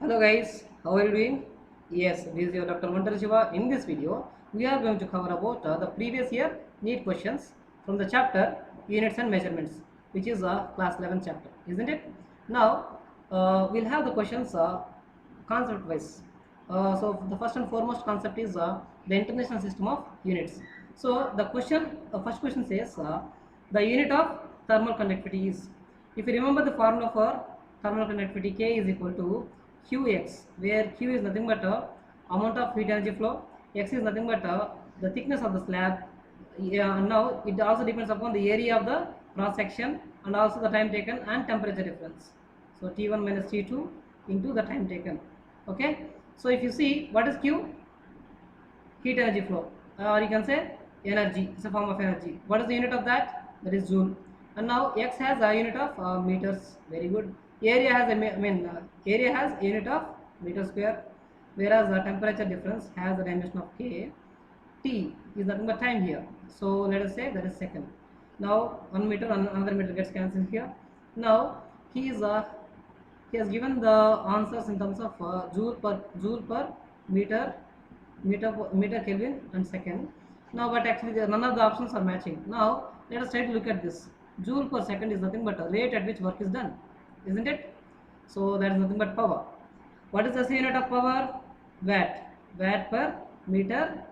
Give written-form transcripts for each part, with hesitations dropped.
Hello guys, how are you doing? Yes, this is your Dr. Mantar Shiva. In this video, we are going to cover about the previous year NEET questions from the chapter Units and Measurements, which is a class 11 chapter, isn't it? Now, we'll have the questions concept wise. So the first and foremost concept is the international system of units. So the first question says the unit of thermal conductivity is. If you remember the formula for thermal conductivity, K is equal to Qx, where Q is nothing but amount of heat energy flow, X is nothing but the thickness of the slab. Yeah, now it also depends upon the area of the cross section and also the time taken and temperature difference. So T1 minus T2 into the time taken. Okay. So if you see what is Q, heat energy flow, or you can say energy. It's a form of energy. What is the unit of that? That is joule. And now X has a unit of meters. Very good. Area has area has a unit of meter square, whereas the temperature difference has the dimension of K. T is nothing but time here. So let us say that is second. Now 1 meter and another meter gets cancelled here. Now he is he has given the answers in terms of joule per meter, meter Kelvin and second. Now but actually none of the options are matching. Now let us try to look at this. Joule per second is nothing but a rate at which work is done, isn't it? So that is nothing but power. What is the SI unit of power? Watt. Watt per meter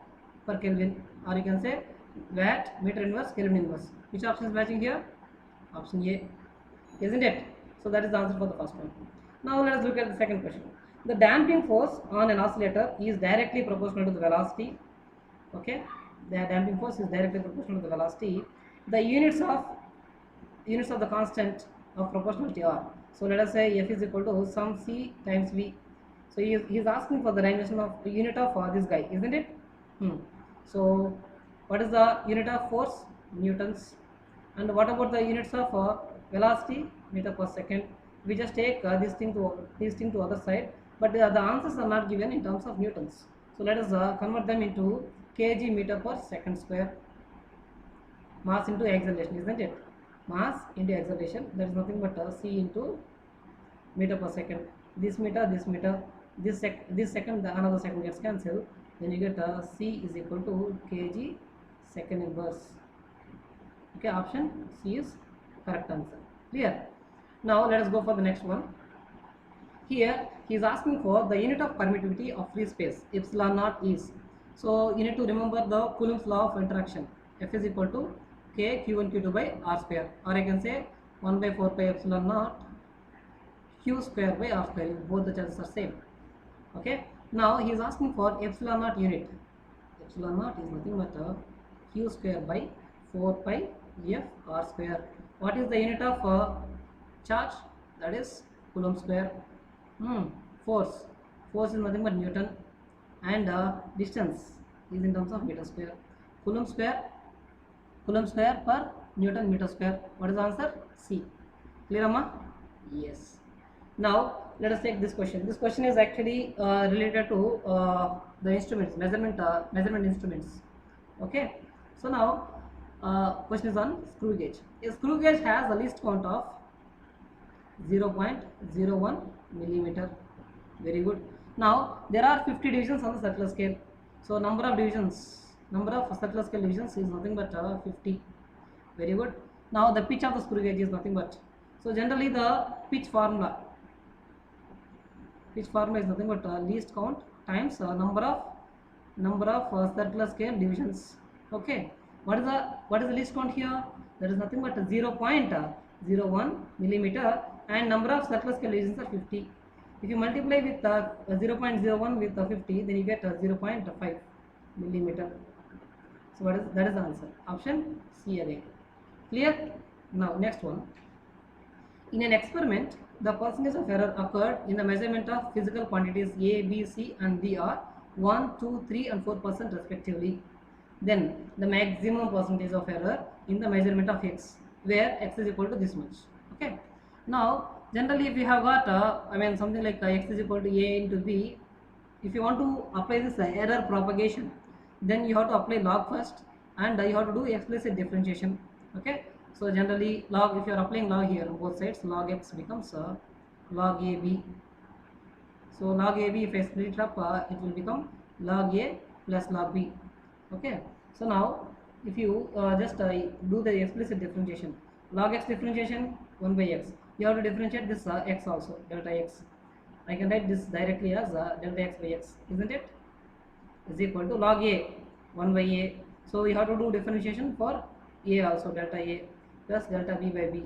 per Kelvin, or you can say watt meter inverse Kelvin inverse. Which option is matching here? Option A, isn't it? So that is the answer for the first one. Now let us look at the second question. The damping force on an oscillator is directly proportional to the velocity. Okay, the damping force is directly proportional to the velocity. The units of the constant of proportionality are. So let us say F is equal to some C times V. So he is asking for the dimension of the unit of this guy, isn't it? So what is the unit of force? Newtons. And what about the units of velocity? Meter per second. We just take this thing to other side, but the answers are not given in terms of newtons. So let us convert them into kg meter per second square. Mass into acceleration, isn't it? Mass into acceleration, that is nothing but c into meter per second. This meter, this second, another second gets cancelled. Then you get c is equal to kg second inverse. Okay, option C is correct answer. Clear? Now let us go for the next one. Here he is asking for the unit of permittivity of free space. Epsilon naught is. So you need to remember the Coulomb's law of interaction. F is equal to K Q1 Q2 by R square, or I can say 1 by 4 pi epsilon naught Q square by R square. Both the chances are same. Okay. Now he is asking for epsilon naught unit. Epsilon naught is nothing but Q square by 4 pi F R square. What is the unit of charge? That is Coulomb square. Force. Force is nothing but Newton, and distance is in terms of meter square. Coulomb square. Coulomb square per Newton meter square. What is the answer? C. Clear, Amma? Yes. Now let us take this question. This question is actually related to the instruments, measurement instruments. Okay. So now question is on screw gauge. A screw gauge has the least count of 0.01 millimeter. Very good. Now there are 50 divisions on the circular scale. So number of circular scale divisions is nothing but 50. Very good. Now the pitch of the screw gauge is nothing but. So generally the pitch formula is nothing but least count times number of circular scale divisions. Okay. What is the least count here? That is nothing but 0.01 millimeter, and number of circular scale divisions are 50. If you multiply with 0.01 with 50, then you get 0.5 millimeter. So that is the answer. Option C again. Clear? Now next one. In an experiment, the percentage of error occurred in the measurement of physical quantities A, B, C and D are 1, 2, 3 and 4% respectively. Then the maximum percentage of error in the measurement of X, where X is equal to this much. Okay. Now generally if you have got something like X is equal to A into B, if you want to apply this error propagation, then you have to apply log first, and you have to do explicit differentiation. Okay. So generally log, if you are applying log here on both sides, log X becomes log AB. So log AB, if I split it up, it will become log A plus log B. Okay. So now if you just do the explicit differentiation, log x differentiation 1 by x, you have to differentiate this x also, delta x. I can write this directly as delta x by x, isn't it? Is equal to log A 1 by A. So we have to do differentiation for A also, delta A plus delta B by B.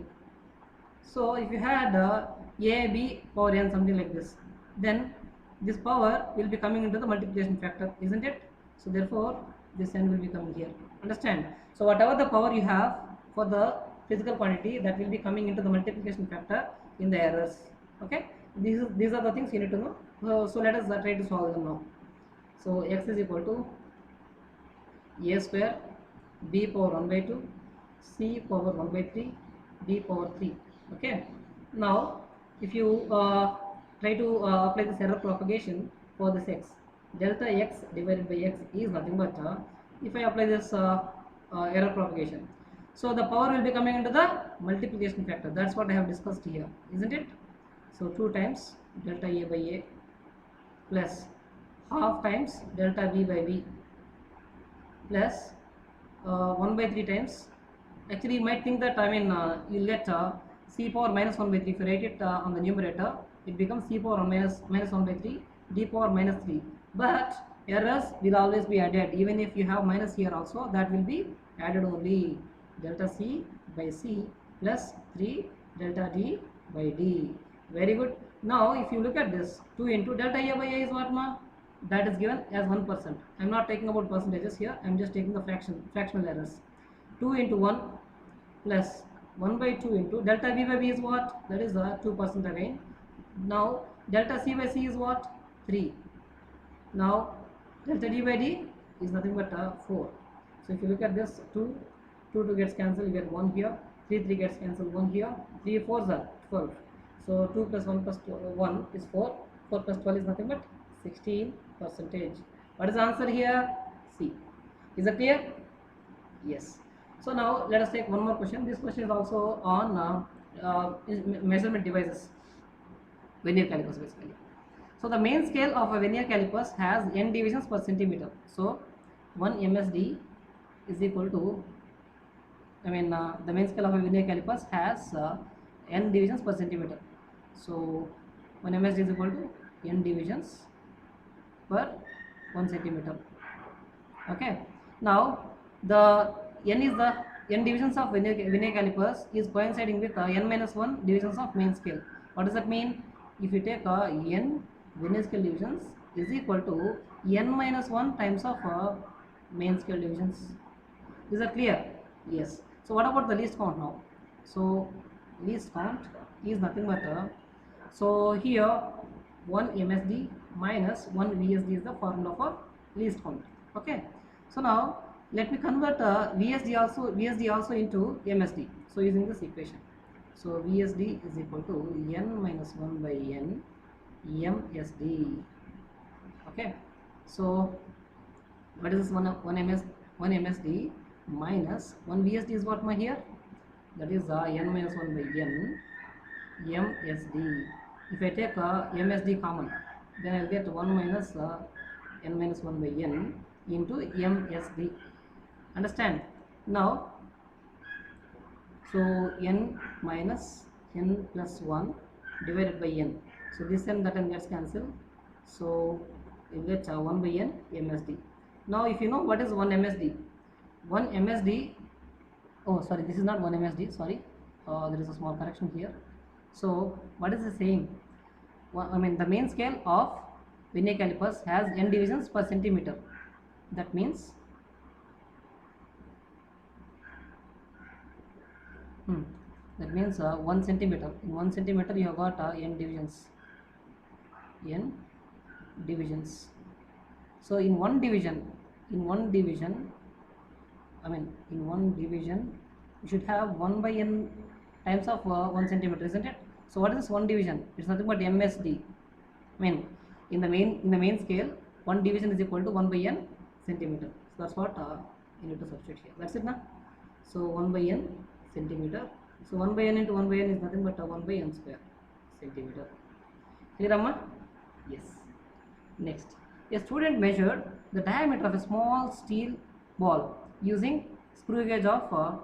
So if you had A, B power n, something like this, then this power will be coming into the multiplication factor, isn't it? So therefore this n will be coming here. Understand? So whatever the power you have for the physical quantity, that will be coming into the multiplication factor in the errors. Okay, these are the things you need to know. So let us try to solve them now. So x is equal to a square b power 1 by 2 c power 1 by 3 d power 3. Okay, now if you try to apply this error propagation for this x, delta x divided by x is nothing but if I apply this error propagation, so the power will be coming into the multiplication factor. That's what I have discussed here, isn't it? So 2 times delta a by a plus half times delta b by b plus 1 by 3 times. Actually you might think that you'll get c power minus 1 by 3. If you write it on the numerator, it becomes c power minus 1 by 3 d power minus 3, but errors will always be added. Even if you have minus here also, that will be added only. Delta c by c plus 3 delta d by d. Very good. Now if you look at this, 2 into delta a by a is what, ma? That is given as 1%. I am not taking about percentages here, I am just taking the fractional errors. 2 into 1 plus 1 by 2 into delta b by b is what? That is 2% again. Now delta c by c is what? 3. Now delta d by d is nothing but 4. So if you look at this, 2 gets cancelled, you get 1 here, 3 gets cancelled, 1 here, 3 4s are 12. So 2 plus 1 plus 1 is 4, 4 plus 12 is nothing but 16%. What is the answer here? C. Is that clear? Yes. So now let us take one more question. This question is also on measurement devices, vernier calipers basically. So the main scale of a vernier calipers has n divisions per centimeter. So 1 MSD is equal to, the main scale of a vernier calipers has n divisions per centimeter. So 1 MSD is equal to n divisions per 1 centimeter. Okay. Now the n is the n divisions of vernier calipers is coinciding with n minus 1 divisions of main scale. What does that mean? If you take n vernier scale divisions is equal to n minus 1 times of main scale divisions. Is that clear? Yes. So what about the least count now? So least count is nothing but so here 1 MSD minus 1 VSD is the formula for least count. Okay. So now let me convert VSD also into MSD. So using this equation, so VSD is equal to n minus 1 by n MSD. Okay. So what is this 1 MSD minus 1 VSD is what, my here? That is n minus 1 by n MSD. If I take MSD common, then I will get 1 minus n minus 1 by n into MSD. Understand? Now, so n minus n plus 1 divided by n. So this n, that n gets cancelled. So you get 1 by n MSD. Now if you know what is 1 MSD, 1 MSD, oh sorry, this is not 1 MSD, sorry, there is a small correction here. So what is it saying? Well, the main scale of vernier calipers has n divisions per centimeter. That means that means 1 centimeter. In 1 centimeter you have got n divisions. So in one division you should have 1 by n times of 1 centimeter, isn't it? So what is this 1 division? It's nothing but MSD. In the main scale, 1 division is equal to 1 by n centimeter. So that's what you need to substitute here. That's it, na? So 1 by n centimeter. So 1 by n into 1 by n is nothing but 1 by n square centimeter. Clear, Amma? Yes. Next, a student measured the diameter of a small steel ball using screw gauge of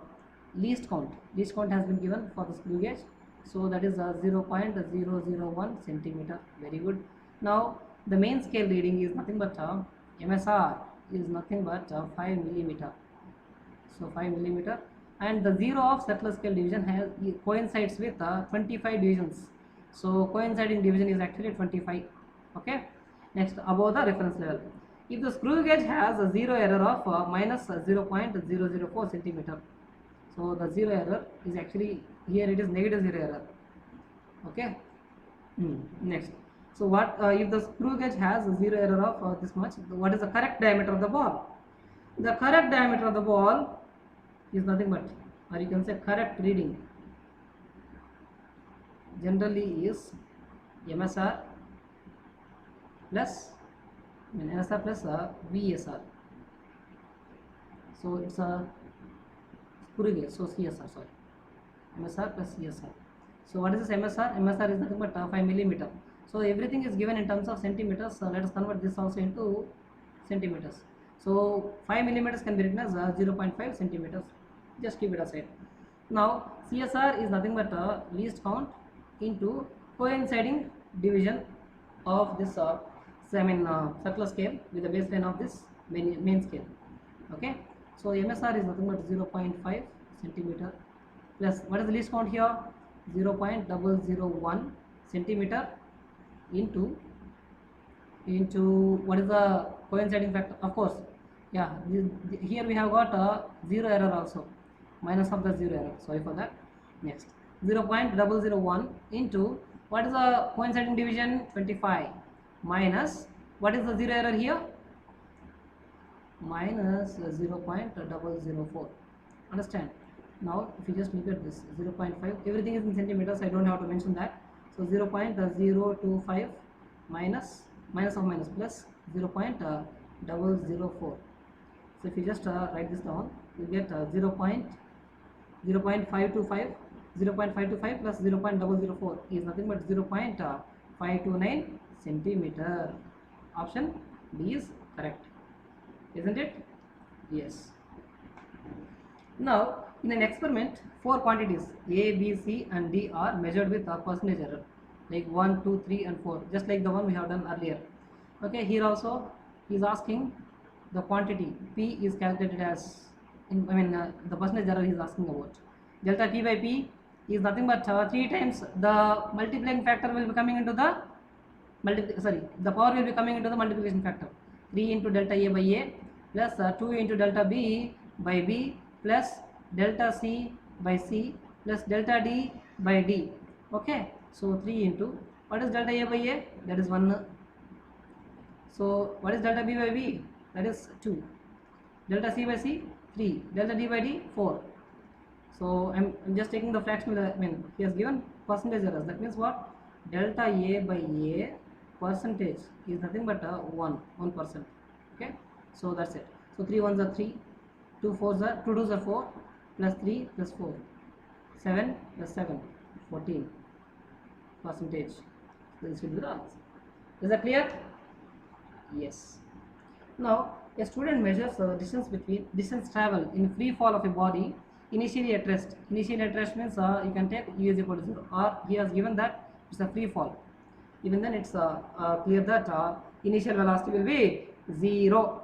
least count. Least count has been given for the screw gauge, so that is 0.001 centimeter. Very good. Now the main scale reading is nothing but MSR is nothing but 5 millimeter. So 5 millimeter, and the zero of settler scale division has coincides with 25 divisions. So coinciding division is actually 25. Okay. Next, above the reference level, if the screw gauge has a zero error of minus 0.004 centimeter, so the zero error is actually here, it is negative zero error. Okay. Next, so what if the screw gauge has a zero error of this much, what is the correct diameter of the ball? The correct diameter of the ball is nothing but, or you can say correct reading, generally is MSR plus MSR plus VSR. So it's a screw gauge, so CSR, sorry, MSR plus CSR. So what is this MSR? MSR is nothing but 5 millimeter. So everything is given in terms of centimeters. Let us convert this also into centimeters. So 5 millimeters can be written as 0.5 centimeters. Just keep it aside. Now CSR is nothing but least count into coinciding division of this settler scale with the baseline of this main scale. Okay. So MSR is nothing but 0.5 centimeter plus, what is the least count here? 0.001 centimeter into what is the coinciding factor? Of course, yeah, here we have got a zero error also, minus of the zero error, sorry for that. Next, 0.001 into what is the coinciding division? 25 minus what is the zero error here? Minus 0.004. Understand? Now if you just look at this 0.5, everything is in centimeters, I don't have to mention that. So 0.025 minus of minus plus 0.004. So if you just write this down, you get 0.525 plus 0.004 is nothing but 0.529 centimeter. Option B is correct, isn't it? Yes. Now in an experiment, 4 quantities A, B, C and D are measured with a percentage error, like 1, 2, 3 and 4, just like the one we have done earlier. Okay, here also he is asking the quantity P is calculated as, the percentage error he is asking about. Delta P by P is nothing but 3 times the multiplying factor will be coming into the the power will be coming into the multiplication factor. 3 into delta A by A plus 2 into delta B by B plus delta C by C plus delta D by D. Okay, so 3 into what is delta A by A? That is 1. So what is delta B by B? That is 2. Delta C by C 3. Delta D by D 4. So I'm just taking the fractional. He has given percentage errors. That means what? Delta A by A percentage is nothing but 1%. Okay, so that's it. So 3 ones are 3, 2 fours are 2 twos are 4 plus 3 plus 4, 7 plus 7, 14 percentage. So this will be the answer. Is that clear? Yes. Now a student measures the distance travel in free fall of a body initially at rest. Initially at rest means you can take u is equal to 0, or he has given that it's a free fall. Even then it's clear that initial velocity will be 0.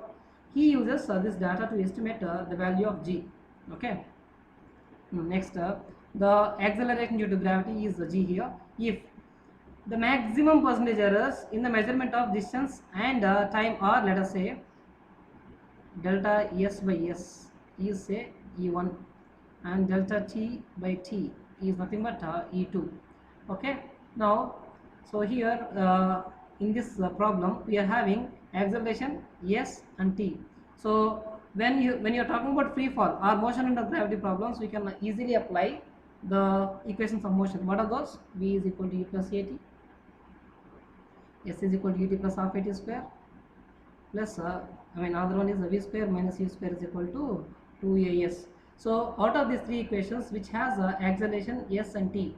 He uses this data to estimate the value of g. Okay. Next, the acceleration due to gravity is g here. If the maximum percentage errors in the measurement of distance and time are, let us say, delta s by s is say e1 and delta t by t is nothing but e2. Okay. Now so here in this problem we are having acceleration s and t. So when you are talking about free fall or motion under gravity problems, we can easily apply the equations of motion. What are those? V is equal to u plus at, s is equal to ut plus half at square, plus another one is v square minus u square is equal to 2as. So out of these 3 equations, which has acceleration s and t,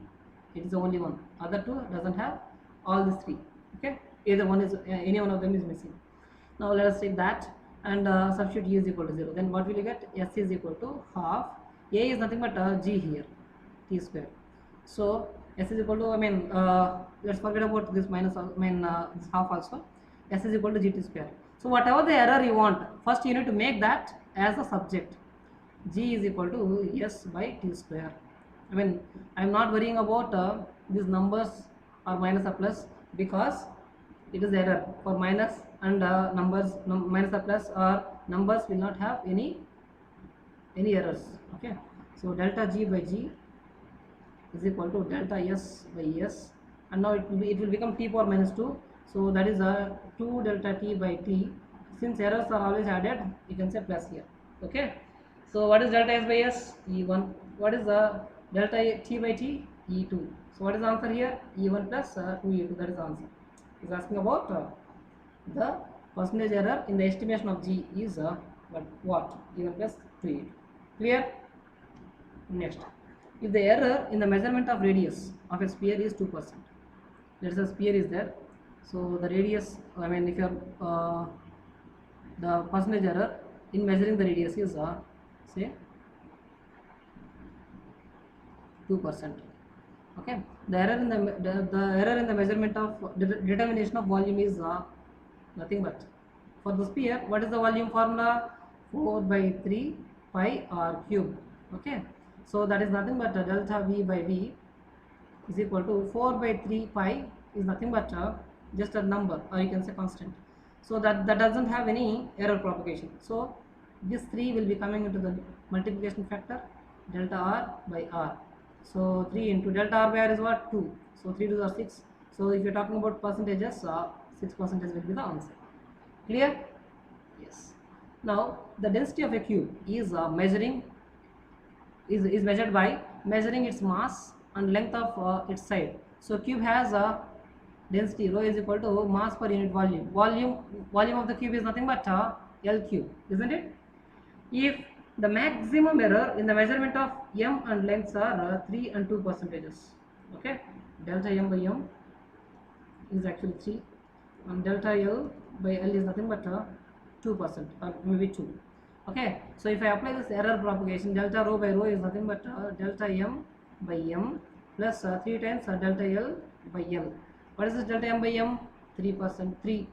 it is the only one. Other two doesn't have all these 3. Okay. either one is any one of them is missing. Now let us take that and substitute e is equal to 0. Then what will you get? S is equal to half. A is nothing but g here, t square. So s is equal to, let's forget about this minus, this half also. S is equal to gt square. So whatever the error you want, first you need to make that as a subject. G is equal to s by t square. I am not worrying about these numbers or minus or plus, because it is error for minus and numbers, minus or plus or numbers will not have any errors. Okay, so delta g by g is equal to delta s by s, and now it will become t power minus 2. So that is 2 delta t by t. Since errors are always added, you can say plus here. Okay, so what is delta s by s? E1. What is the delta t by t? E2. So what is the answer here? E1 plus 2E2. That is the answer. Is asking about the percentage error in the estimation of g is what? E1 plus 2E2. Clear? Next, if the error in the measurement of radius of a sphere is 2%, let's say a sphere is there, so the radius, if your the percentage error in measuring the radius is say 2%. Okay, the error in the error in the measurement of determination of volume is nothing but, for the sphere, what is the volume formula? 4 by 3 pi r cube. Okay, so that is nothing but delta v by v is equal to 4 by 3 pi is nothing but just a number, or you can say constant. So that doesn't have any error propagation. So this 3 will be coming into the multiplication factor, delta r by r. So 3 into delta r by r is what? 2. So 3 2s are 6. So if you are talking about percentages, 6% will be the answer. Clear? Yes. Now the density of a cube is measured by measuring its mass and length of its side. So cube has a density, rho is equal to mass per unit volume. Volume of the cube is nothing but L cube, isn't it? If the maximum error in the measurement of m and lengths are 3 and 2%. Okay, delta m by m is actually 3, and delta L by L is nothing but 2%, or maybe 2. Okay, so if I apply this error propagation, delta rho by rho is nothing but delta m by m plus 3 times delta L by L. What is this delta m by m? 3%, 3.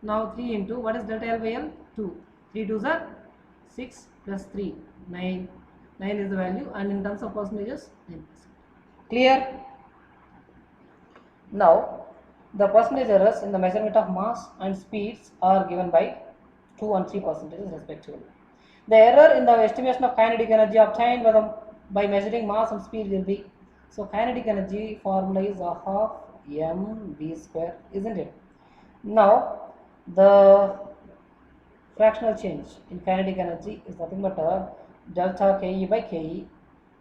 Now 3 into, what is delta L by L? 2. 3 2s are 6 plus 3, 9. 9 is the value, and in terms of percentages, 9%. Clear? Now the percentage errors in the measurement of mass and speeds are given by 2 and 3% respectively. The error in the estimation of kinetic energy obtained by measuring mass and speed will be, so kinetic energy formula is half mv square, isn't it? Now the fractional change in kinetic energy is nothing but delta ke by ke.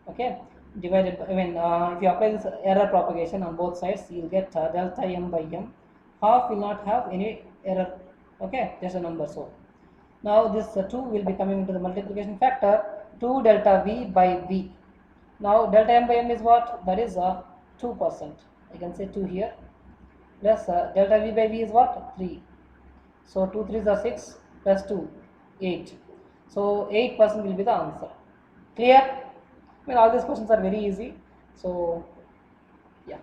Okay, divided by, if you apply this error propagation on both sides, you will get delta m by m. Half will not have any error. Okay, just a number. So now this 2 will be coming into the multiplication factor, 2 delta v by v. Now delta m by m is what? That is 2%. I can say 2 here, plus delta v by v is what? 3. So 2 3s are 6 plus 2, 8. So 8% will be the answer. Clear? All these questions are very easy. So yeah.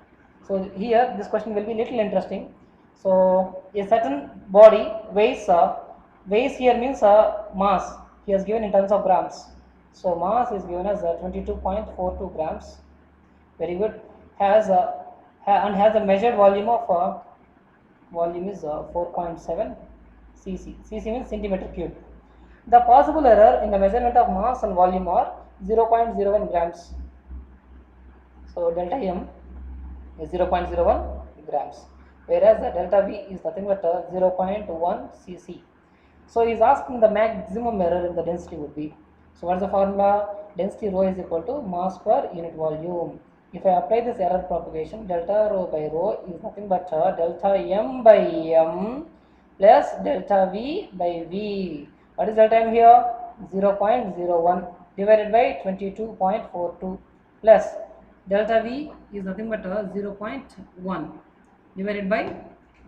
So here this question will be little interesting. So a certain body weighs here means mass. He has given in terms of grams. So mass is given as 22.42 grams. Very good. Has a measured volume of volume is 4.7 cc. Cc means centimeter cube. The possible error in the measurement of mass and volume are 0.01 grams. So delta m is 0.01 grams, whereas the delta v is nothing but 0.1 cc. So he is asking the maximum error in the density would be. So what is the formula? Density rho is equal to mass per unit volume. If I apply this error propagation, delta rho by rho is nothing but delta m by m plus delta v by v. What is delta m here? 0.01 divided by 22.42 plus delta v is nothing but 0.1 divided by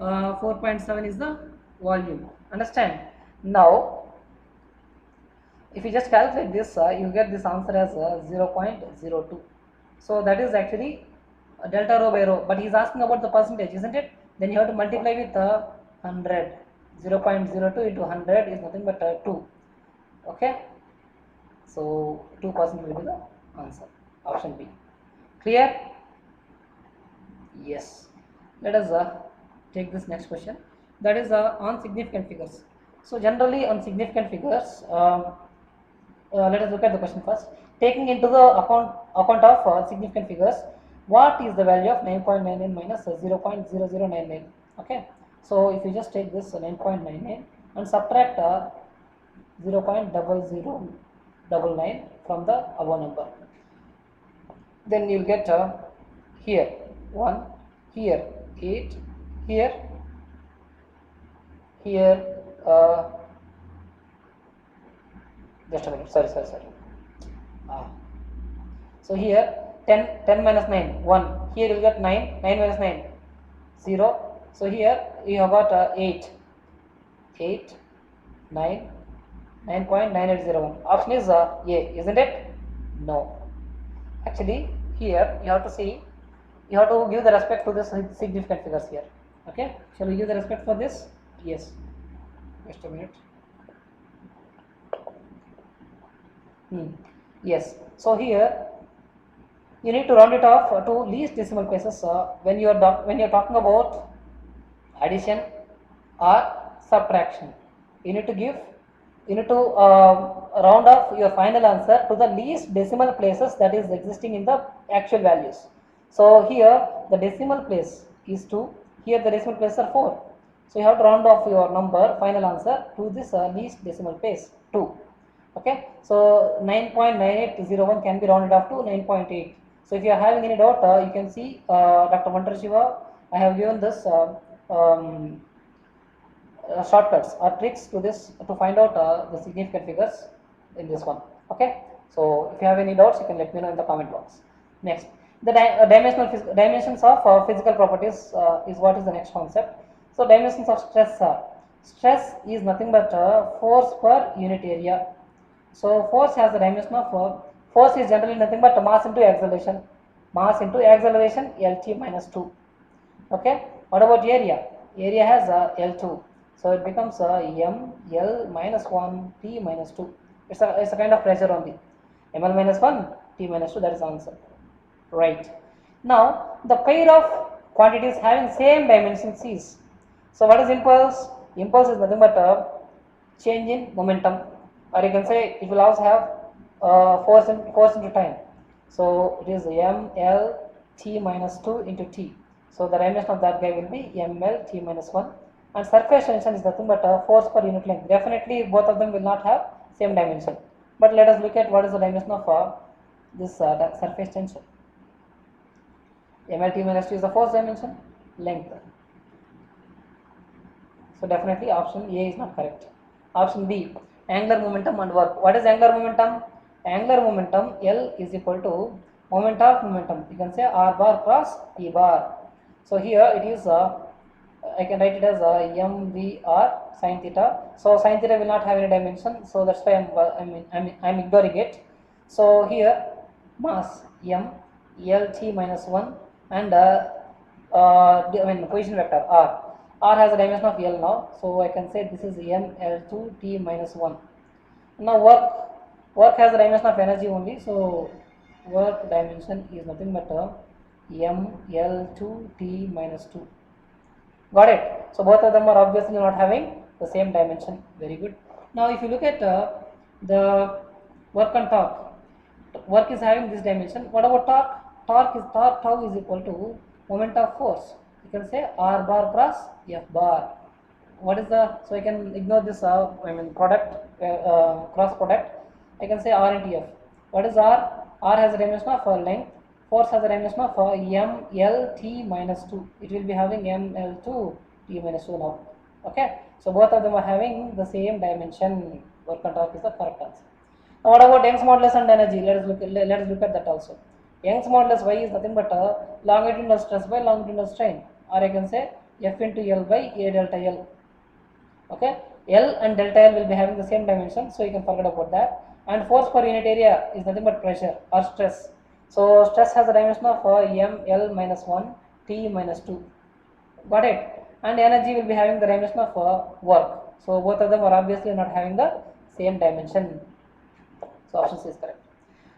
4.7 is the volume. Understand? Now, if you just calculate this, you get this answer as 0.02. So that is actually delta rho by rho. But he is asking about the percentage, isn't it? Then you have to multiply with 100. 0.02 into 100 is nothing but 2. Okay. So 2% will be the answer. Option B. Clear? Yes. Let us take this next question. That is on significant figures. So generally on significant figures, let us look at the question first. Taking into the account of significant figures, what is the value of 9.99 minus 0.0099? Okay. So if you just take this 9.99 and subtract 0.0099 from the above number, then you will get here 1, here 8, here just a minute, sorry. So here 10 minus 9, 1, here you will get 9 minus 9, 0. So here you have got 8, 9, 9.9801. Option is A, isn't it? No. Actually, here you have to see, you have to give the respect to the significant figures here. Okay, shall we give the respect for this? Yes. Just a minute. Yes. So here you need to round it off to least decimal places when you are talking about addition or subtraction. You need to round off your final answer to the least decimal places that is existing in the actual values. So here the decimal place is 2, here the decimal places are 4. So you have to round off your number final answer to this least decimal place 2. Okay, so 9.9801 can be rounded off to 9.8. So if you are having any doubt, you can see Dr. Mandar Shiva, I have given this shortcuts or tricks to this to find out the significant figures in this one. Okay, so if you have any doubts, you can let me know in the comment box. Next, the dimensions of physical properties is what is the next concept. So dimensions of stress are, stress is nothing but force per unit area. So force has the dimension of force is generally nothing but mass into acceleration. Mass into acceleration Lt minus 2. Okay. What about area? Area has L2. So it becomes m L minus 1 T minus 2. It's a kind of pressure only. ml minus 1 T minus 2, that is the answer. Right. Now the pair of quantities having same dimensions is. So what is impulse? Impulse is nothing but change in momentum, or you can say it will also have force into time. So it is ml t minus 2 into t. So the dimension of that guy will be ml t minus 1. And surface tension is nothing but force per unit length. Definitely both of them will not have same dimension. But let us look at what is the dimension of this surface tension. ml t minus 2 is the force dimension, length. So definitely option A is not correct. Option B, angular momentum and work. What is angular momentum? Angular momentum L is equal to moment of momentum. You can say R bar cross T bar. So here it is I can write it as mvr sin theta. So sin theta will not have any dimension. So that's why I'm ignoring it. So here mass m Lt minus 1 and position vector R. R has a dimension of L now, so I can say this is ml2 t minus 1. Now work has a dimension of energy only, so work dimension is nothing but ml2 t minus 2. Got it? So both of them are obviously not having the same dimension. Very good. Now if you look at the work and torque, work is having this dimension. What about torque? Torque tau is equal to moment of force. You can say R bar cross F bar. What is the, so I can ignore this product, cross product. I can say R into F. What is R? R has a dimension of length. Force has a dimension of mlt minus 2. It will be having ml2 t minus 2 now. Okay. So both of them are having the same dimension. Work and torque is the correct answer. Now what about Young's modulus and energy? Let us look at that also. Young's modulus Y is nothing but longitudinal stress by longitudinal strain, or I can say F into L by A delta L. Okay, L and delta L will be having the same dimension, so you can forget about that. And force per unit area is nothing but pressure or stress. So stress has a dimension of M L minus 1 T minus 2. Got it? And energy will be having the dimension of work. So both of them are obviously not having the same dimension. So option C is correct.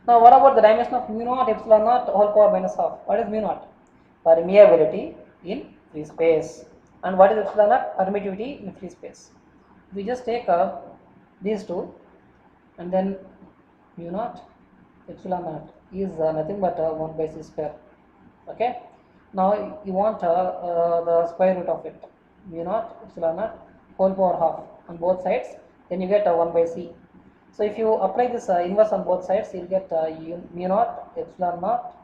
Now what about the dimension of mu naught epsilon naught whole power minus half? What is mu naught? Permeability in free space. And what is epsilon naught? Permittivity in free space. We just take these two, and then mu naught epsilon naught is nothing but 1 by c square. Okay. Now you want the square root of it, mu naught epsilon naught whole power half on both sides, then you get 1 by c. So if you apply this inverse on both sides, you will get mu naught epsilon naught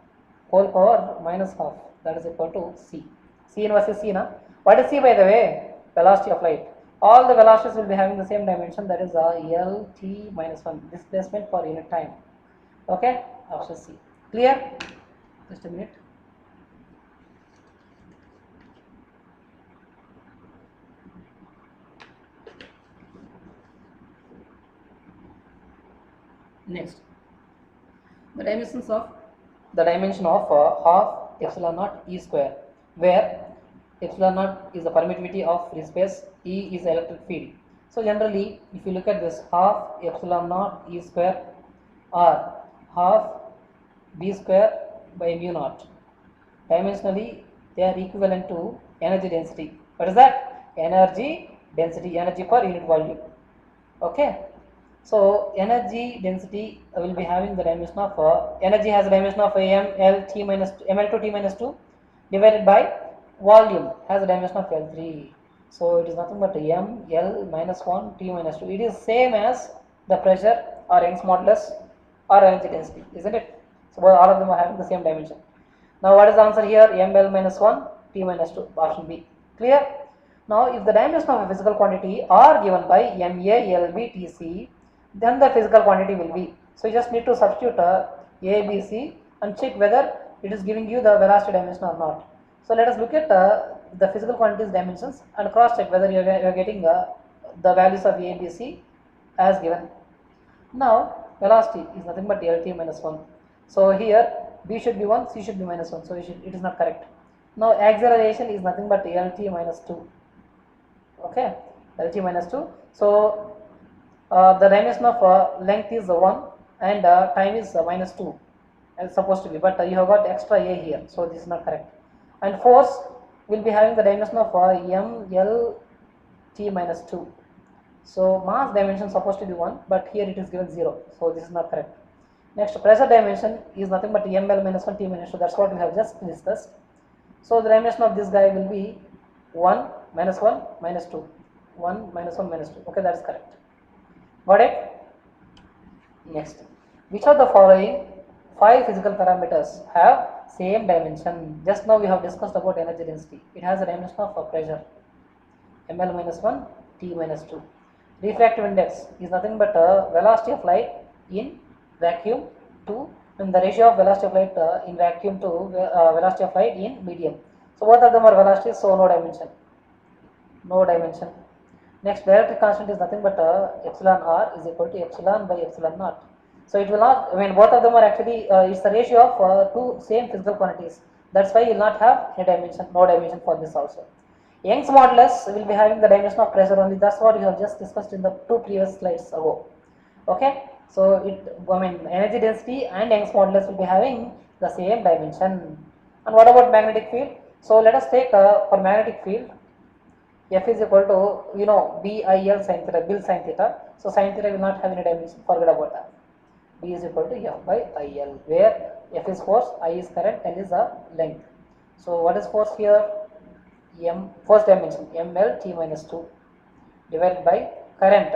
whole power minus half, that is equal to c. C inverse is c, na? What is c, by the way? Velocity of light. All the velocities will be having the same dimension, that is L t minus 1, displacement per unit time. Okay, option C. Clear? Just a minute. Next, the dimension of half epsilon naught e square, where epsilon naught is the permittivity of free space, E is the electric field. So generally, if you look at this, half epsilon naught E square or half B square by mu naught, dimensionally they are equivalent to energy density. What is that? Energy density, energy per unit volume. Okay. So energy density will be having the dimension of energy has a dimension of ml minus 2, ml2 t minus 2 divided by volume has a dimension of L3. So it is nothing but m L minus 1 t minus 2. It is same as the pressure or Young's modulus or energy density, isn't it? So all of them are having the same dimension. Now what is the answer here? M L minus 1 t minus 2, option B. Clear? Now if the dimension of a physical quantity are given by M A L B T C, then the physical quantity will be. So you just need to substitute A, B, C and check whether it is giving you the velocity dimension or not. So let us look at the physical quantities dimensions and cross check whether you are getting the values of A, B, C as given. Now velocity is nothing but Lt minus 1. So here B should be 1, C should be minus 1. So it is not correct. Now acceleration is nothing but Lt minus 2. Okay, Lt minus 2. So the dimension of length is 1 and time is minus 2 as supposed to be, but you have got extra A here, so this is not correct. And force will be having the dimension of m L t minus 2. So mass dimension is supposed to be 1, but here it is given 0, so this is not correct. Next, pressure dimension is nothing but m L minus 1 t minus 2, that's what we have just discussed. So the dimension of this guy will be 1 minus 1 minus 2, 1 minus 1 minus 2. Okay, that is correct. Got it? Next, which of the following 5 physical parameters have same dimension? Just now we have discussed about energy density. It has a dimension of pressure, ml minus 1 t minus 2. Refractive index is nothing but velocity of light in vacuum to, and the ratio of velocity of light in vacuum to velocity of light in medium. So both of them are velocities, so no dimension. No dimension. Next, dielectric constant is nothing but epsilon r is equal to epsilon by epsilon naught. So it will not, I mean both of them are actually, it's the ratio of two same physical quantities. That's why you will not have a dimension, no dimension for this also. Young's modulus will be having the dimension of pressure only. That's what we have just discussed in the 2 previous slides ago. Okay, so energy density and Young's modulus will be having the same dimension. And what about magnetic field? So let us take for magnetic field, F is equal to, BIL sin theta, Bill sin theta. So sin theta will not have any dimension, forget about that. B is equal to F by IL, where F is force, I is current, L is the length. So what is force here? Force dimension, ML T minus 2 divided by current.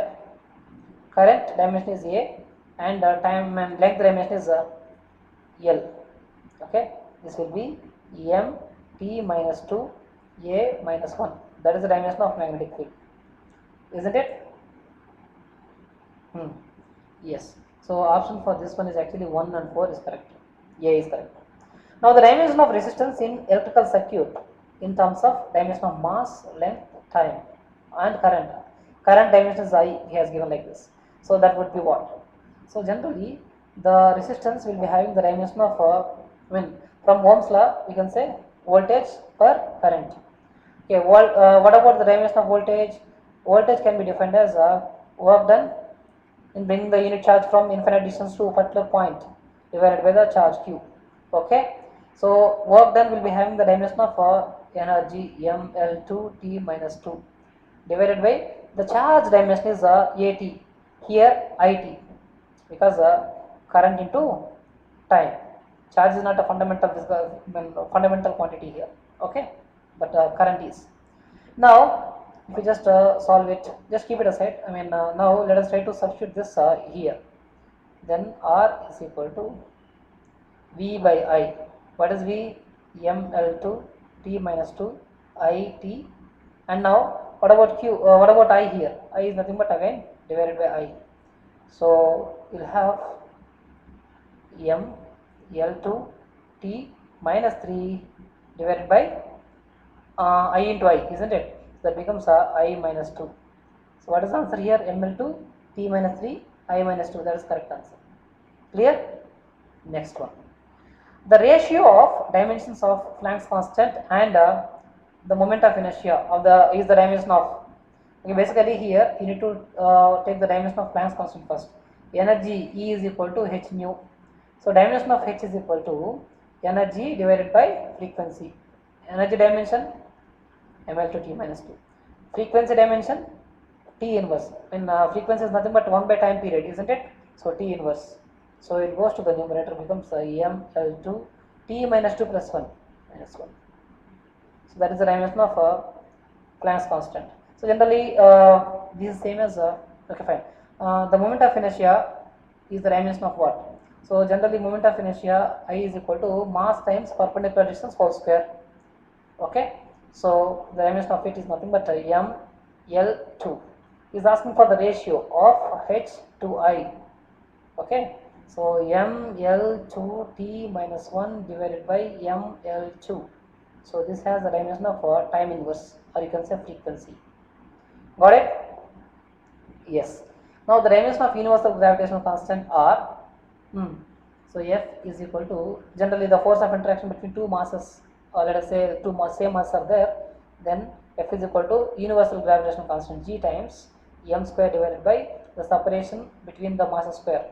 Current dimension is A and time and length dimension is L. Okay, this will be M T minus 2 A minus 1. That is the dimension of magnetic field, isn't it? Yes. So option for this one is actually 1 and 4 is correct. A is correct. Now the dimension of resistance in electrical circuit in terms of dimension of mass, length, time, and current. Current dimension is I, he has given like this. So that would be what? So generally, the resistance will be having the dimension of, from Ohm's law, we can say voltage per current. Okay, what about the dimension of voltage? Voltage can be defined as work done in bringing the unit charge from infinite distance to a particular point divided by the charge q. Okay, so work done will be having the dimension of energy ml2 t minus 2 divided by the charge dimension is at, here it, because current into time. Charge is not a fundamental quantity here. Okay, but current is. Now, if we just solve it, just keep it aside. Now let us try to substitute this here. Then R is equal to V by I. What is V? ml2 t minus 2 I t. And now, what about Q? What about I here? I is nothing but again divided by I. So we'll have m L2 t minus 3 divided by I into I, isn't it? So that becomes I minus 2. So what is the answer here? ml2 t minus 3 I minus 2. That is correct answer. Clear? Next one. The ratio of dimensions of Planck's constant and the moment of inertia of the is the dimension of. Okay, basically here you need to take the dimension of Planck's constant first. Energy E is equal to h nu. So dimension of h is equal to energy divided by frequency. Energy dimension ml2 t minus 2. Frequency dimension t inverse. Frequency is nothing but 1 by time period, isn't it? So t inverse. So it goes to the numerator, becomes ml2 t minus 2 plus 1 minus 1. So that is the dimension of Planck's constant. So generally this is same as okay, fine. The moment of inertia is the dimension of what? So generally moment of inertia I is equal to mass times perpendicular distance whole square. Okay, so the dimension of it is nothing but ml2. Is asking for the ratio of h to I. Okay, so ml2 t minus 1 divided by ml2. So this has the dimension of time inverse, or you can say frequency. Got it? Yes. Now the dimension of universal gravitational constant R. So F is equal to, generally the force of interaction between two masses, or let us say two same masses are there, then F is equal to universal gravitational constant G times m square divided by the separation between the masses square.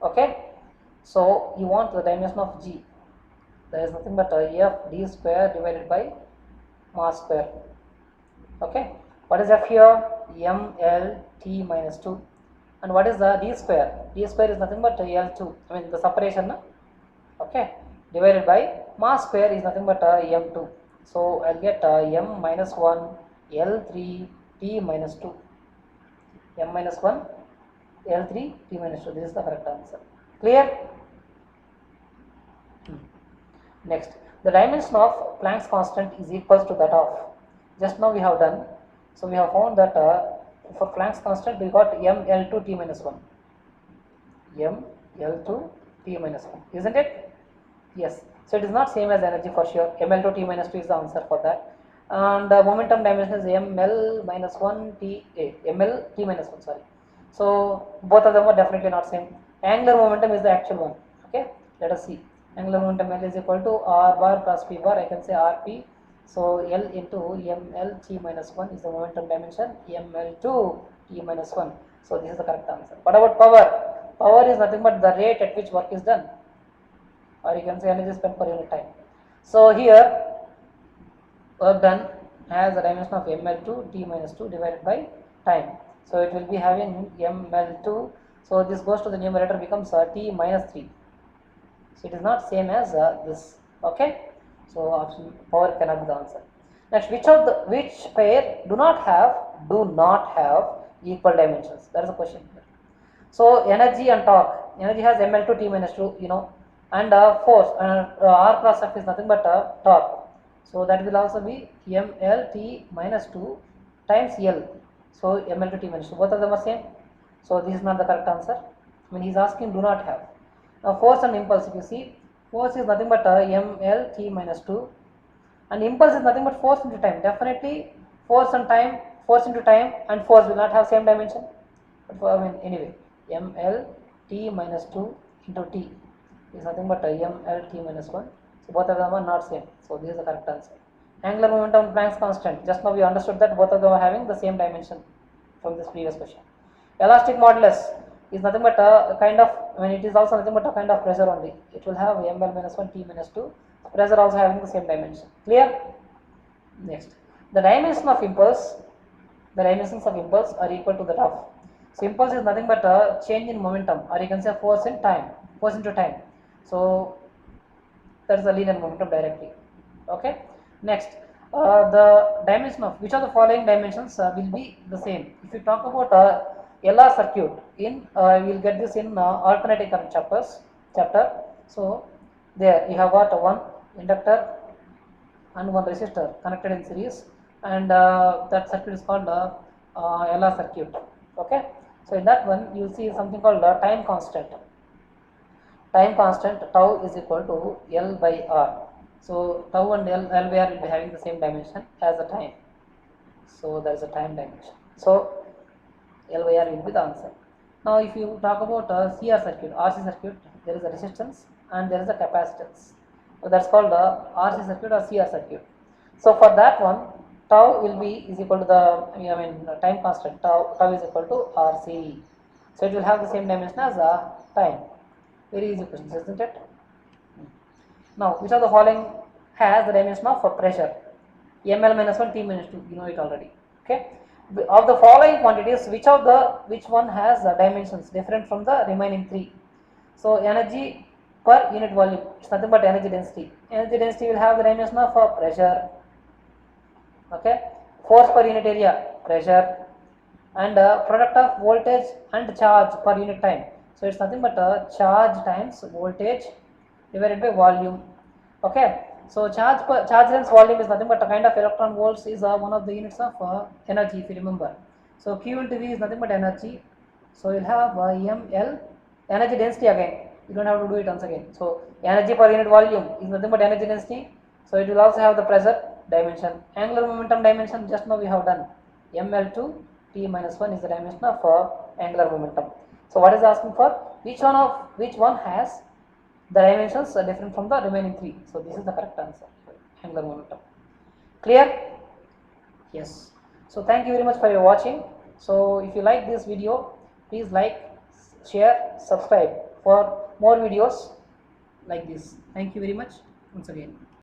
Okay, so you want the dimension of G. There is nothing but F d square divided by mass square. Okay, what is F here? ml t minus 2. And what is the d square? D square is nothing but L2, the separation. Okay, divided by mass square is nothing but m2. So I'll get m minus 1 L3 t minus 2. m minus 1 L3 t minus 2. This is the correct answer. Clear? Next, the dimension of Planck's constant is equals to that of, just now we have done. So we have found that for Planck's constant we got ml2 t minus 1. ml2 t minus 1, isn't it? Yes. So it is not same as energy for sure. ml2 t minus 2 is the answer for that. And momentum dimension is ml minus 1 t ml t minus 1, sorry. So both of them are definitely not same. Angular momentum is the actual one. Okay, let us see. Angular momentum L is equal to r bar plus p bar. I can say rp. So L into ml t minus 1 is the momentum dimension, ml2 t minus 1. So this is the correct answer. What about power? Power is nothing but the rate at which work is done, or you can say energy spent per unit time. So here work done has a dimension of ml2 t minus 2 divided by time. So it will be having ml2. So this goes to the numerator, becomes t minus 3. So it is not same as this. Okay. So option power cannot be the answer. Next, which pair do not have equal dimensions? That is the question here. So energy and torque. Energy has ml2 t minus 2, and force r cross f is nothing but torque. So that will also be ml t minus 2 times L. So ml2 t minus 2. Both of them are same. So this is not the correct answer. He is asking do not have. Now force and impulse, if you see, force is nothing but ml t minus 2 And impulse is nothing but force into time. Definitely force and time, force into time and force will not have same dimension. But for, anyway, ml t minus 2 into t is nothing but ml t minus 1. So both of them are not same. So this is the correct answer. Angular momentum Planck's constant. Just now we understood that both of them are having the same dimension from this previous question. Elastic modulus is nothing but a kind of, it is also nothing but a kind of pressure only. It will have ml minus 1 t minus 2. Pressure also having the same dimension. Clear? Next, the dimension of impulse, the dimensions of impulse are equal to that of. So impulse is nothing but a change in momentum, or you can say force in time, force into time. So that is the linear momentum directly. Okay. Next, the dimension of which of the following dimensions will be the same. If you talk about LR circuit, in you will get this in alternating current chapter. So there you have got one inductor and one resistor connected in series, and that circuit is called LR circuit. Okay. So in that one you see something called time constant. Time constant tau is equal to L by R. So tau and L by R will be having the same dimension as the time. So there is a time dimension. So L by R will be the answer. Now if you talk about CR circuit, RC circuit, there is a resistance and there is a capacitance. So that's called RC circuit or CR circuit. So for that one, tau will be is equal to the time constant. Tau is equal to RC. So it will have the same dimension as time. Very easy question, isn't it? Now, which of the following has the dimension of pressure? ml minus 1 t minus 2. You know it already. Okay. Of the following quantities, which one has the dimensions different from the remaining three? So energy per unit volume. It's nothing but energy density. Energy density will have the dimension of pressure. Okay. Force per unit area, pressure, and product of voltage and charge per unit time. So it's nothing but charge times voltage divided by volume. Okay. So charge length volume is nothing but a kind of electron volts is one of the units of energy, if you remember. So Q into V is nothing but energy. So you'll have ml energy density again. You don't have to do it once again. So energy per unit volume is nothing but energy density. So it will also have the pressure dimension. Angular momentum dimension just now we have done. ml2 t minus 1 is the dimension of angular momentum. So what is asking for? Which one has the dimensions are different from the remaining three. So this is the correct answer. Angular momentum. Clear? Yes. So thank you very much for your watching. So if you like this video, please like, share, subscribe for more videos like this. Thank you very much once again.